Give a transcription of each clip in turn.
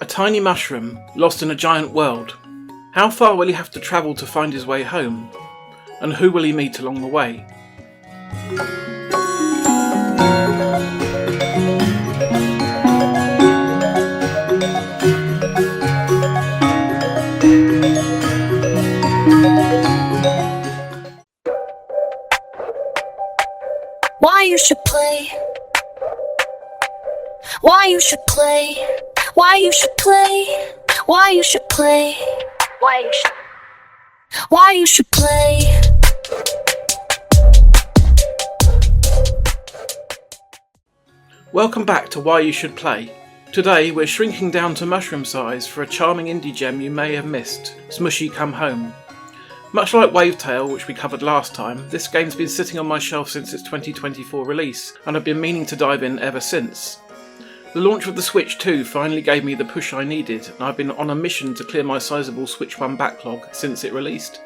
A tiny mushroom lost in a giant world. How far will he have to travel to find his way home? And who will he meet along the way? Why you should play? Why you should play? Why you should play? Why you should play? Why you should play? Welcome back to Why You Should Play. Today we're shrinking down to mushroom size for a charming indie gem you may have missed, Smushi Come Home. Much like Wavetail, which we covered last time, this game's been sitting on my shelf since its 2024 release, and I've been meaning to dive in ever since. The launch of the Switch 2 finally gave me the push I needed, and I've been on a mission to clear my sizable Switch 1 backlog since it released.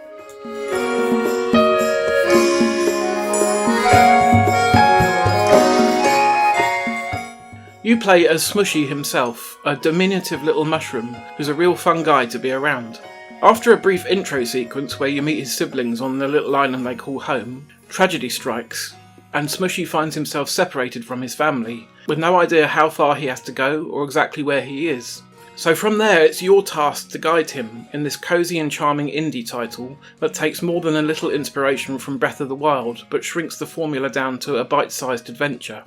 You play as Smushi himself, a diminutive little mushroom who's a real fun guy to be around. After a brief intro sequence where you meet his siblings on the little island they call home, tragedy strikes, and Smushi finds himself separated from his family, with no idea how far he has to go or exactly where he is. So from there it's your task to guide him in this cosy and charming indie title that takes more than a little inspiration from Breath of the Wild, but shrinks the formula down to a bite-sized adventure.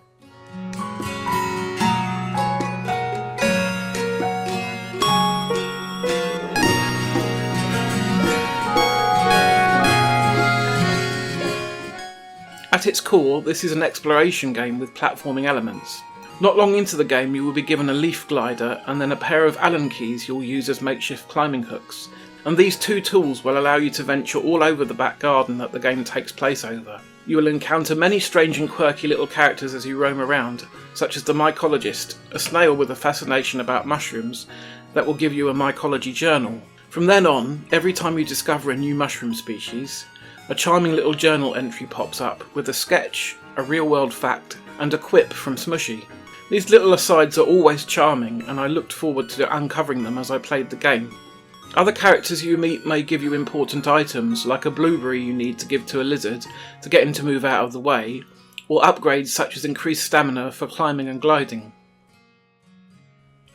At its core, this is an exploration game with platforming elements. Not long into the game you will be given a leaf glider and then a pair of Allen keys you'll use as makeshift climbing hooks, and these two tools will allow you to venture all over the back garden that the game takes place over. You will encounter many strange and quirky little characters as you roam around, such as the mycologist, a snail with a fascination about mushrooms that will give you a mycology journal. From then on, every time you discover a new mushroom species, a charming little journal entry pops up with a sketch, a real-world fact, and a quip from Smushi. These little asides are always charming, and I looked forward to uncovering them as I played the game. Other characters you meet may give you important items, like a blueberry you need to give to a lizard to get him to move out of the way, or upgrades such as increased stamina for climbing and gliding.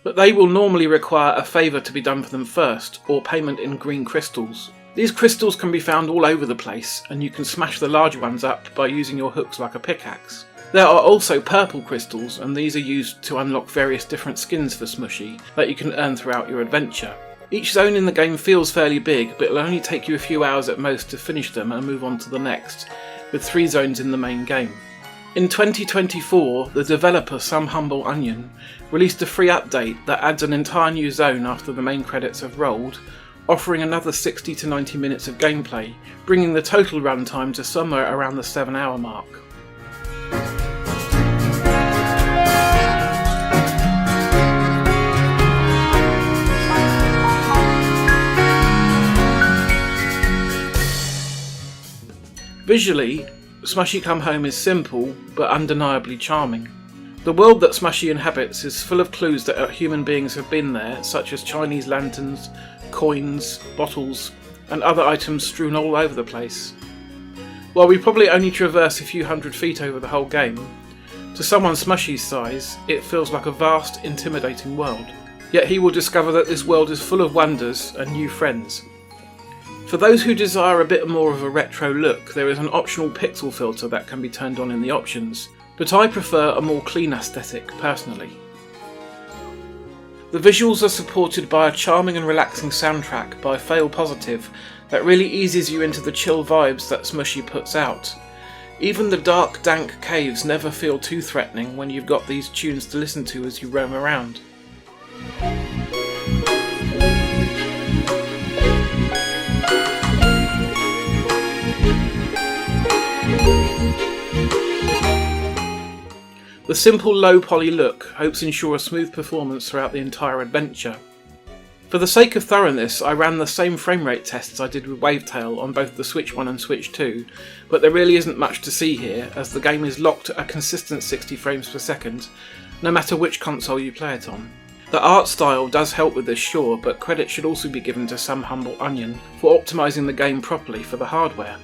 But they will normally require a favour to be done for them first, or payment in green crystals. These crystals can be found all over the place, and you can smash the larger ones up by using your hooks like a pickaxe. There are also purple crystals, and these are used to unlock various different skins for Smushi that you can earn throughout your adventure. Each zone in the game feels fairly big, but it'll only take you a few hours at most to finish them and move on to the next, with 3 zones in the main game. In 2024, the developer SomeHumbleOnion released a free update that adds an entire new zone after the main credits have rolled, offering another 60 to 90 minutes of gameplay, bringing the total runtime to somewhere around the 7-hour mark. Visually, Smushi Come Home is simple, but undeniably charming. The world that Smushi inhabits is full of clues that human beings have been there, such as Chinese lanterns, coins, bottles, and other items strewn all over the place. While we probably only traverse a few hundred feet over the whole game, to someone Smushi's size, it feels like a vast, intimidating world. Yet he will discover that this world is full of wonders and new friends. For those who desire a bit more of a retro look, there is an optional pixel filter that can be turned on in the options, but I prefer a more clean aesthetic personally. The visuals are supported by a charming and relaxing soundtrack by Fail Positive that really eases you into the chill vibes that Smushi puts out. Even the dark, dank caves never feel too threatening when you've got these tunes to listen to as you roam around. The simple low poly look helps ensure a smooth performance throughout the entire adventure. For the sake of thoroughness, I ran the same framerate tests I did with Wavetail on both the Switch 1 and Switch 2, but there really isn't much to see here, as the game is locked at a consistent 60 frames per second, no matter which console you play it on. The art style does help with this, sure, but credit should also be given to SomeHumbleOnion for optimising the game properly for the hardware.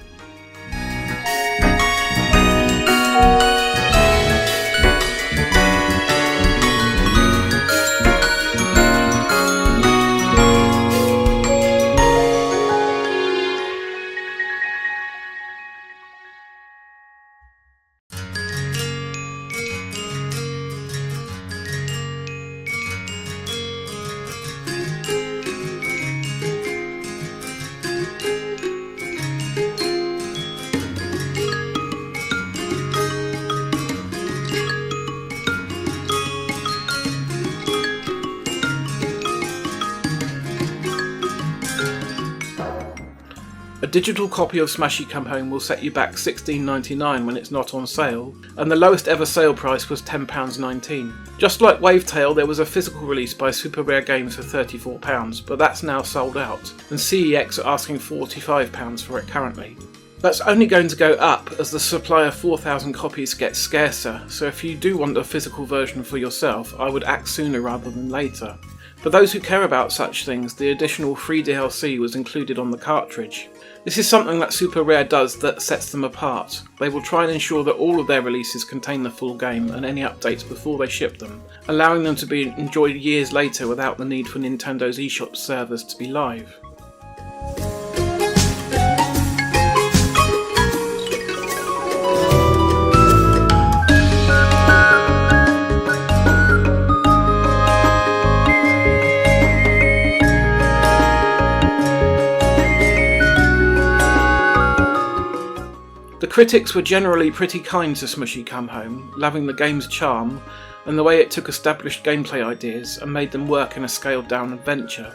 A digital copy of Smushi Come Home will set you back $16.99 when it's not on sale, and the lowest ever sale price was £10.19. Just like Wavetail, there was a physical release by Super Rare Games for £34, but that's now sold out, and CEX are asking £45 for it currently. That's only going to go up as the supply of 4,000 copies gets scarcer, so if you do want a physical version for yourself, I would act sooner rather than later. For those who care about such things, the additional free DLC was included on the cartridge. This is something that Super Rare does that sets them apart. They will try and ensure that all of their releases contain the full game and any updates before they ship them, allowing them to be enjoyed years later without the need for Nintendo's eShop servers to be live. The critics were generally pretty kind to Smushi Come Home, loving the game's charm and the way it took established gameplay ideas and made them work in a scaled down adventure.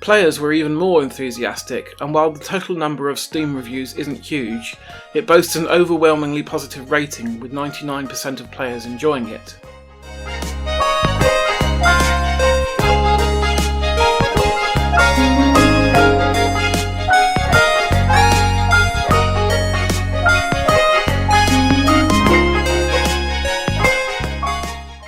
Players were even more enthusiastic, and while the total number of Steam reviews isn't huge, it boasts an overwhelmingly positive rating, with 99% of players enjoying it.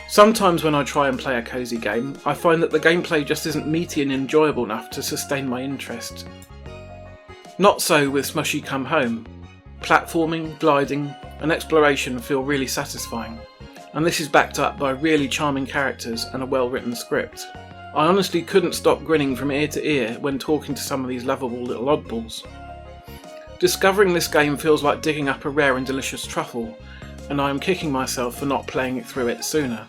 Sometimes when I try and play a cosy game, I find that the gameplay just isn't meaty and enjoyable enough to sustain my interest. Not so with Smushi Come Home. Platforming, gliding, and exploration feel really satisfying, and this is backed up by really charming characters and a well-written script. I honestly couldn't stop grinning from ear to ear when talking to some of these lovable little oddballs. Discovering this game feels like digging up a rare and delicious truffle, and I am kicking myself for not playing it through it sooner.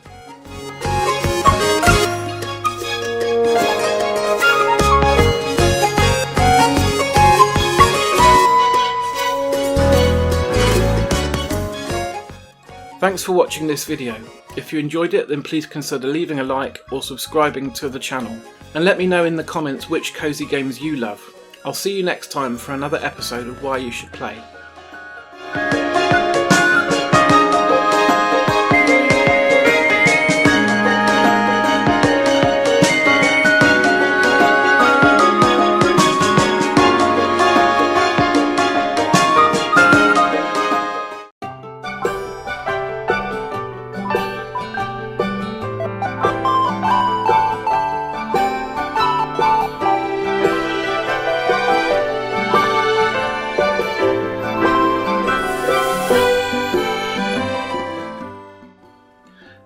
Thanks for watching this video. If you enjoyed it, then please consider leaving a like or subscribing to the channel, and let me know in the comments which cozy games you love. I'll see you next time for another episode of Why You Should Play.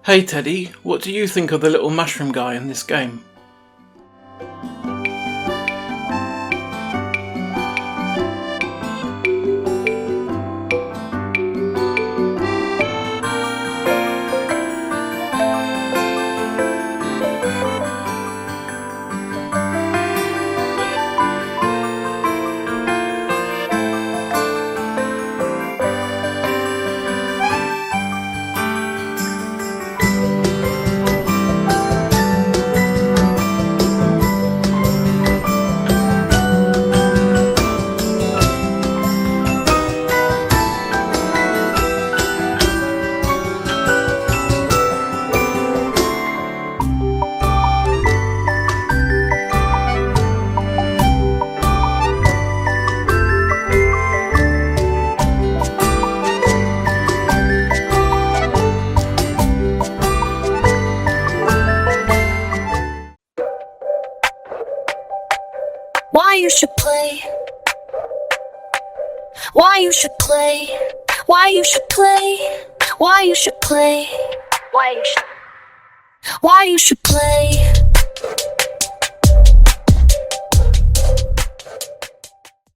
Hey Teddy, what do you think of the little mushroom guy in this game? why you should play, why you should play, why you should play, why you should play.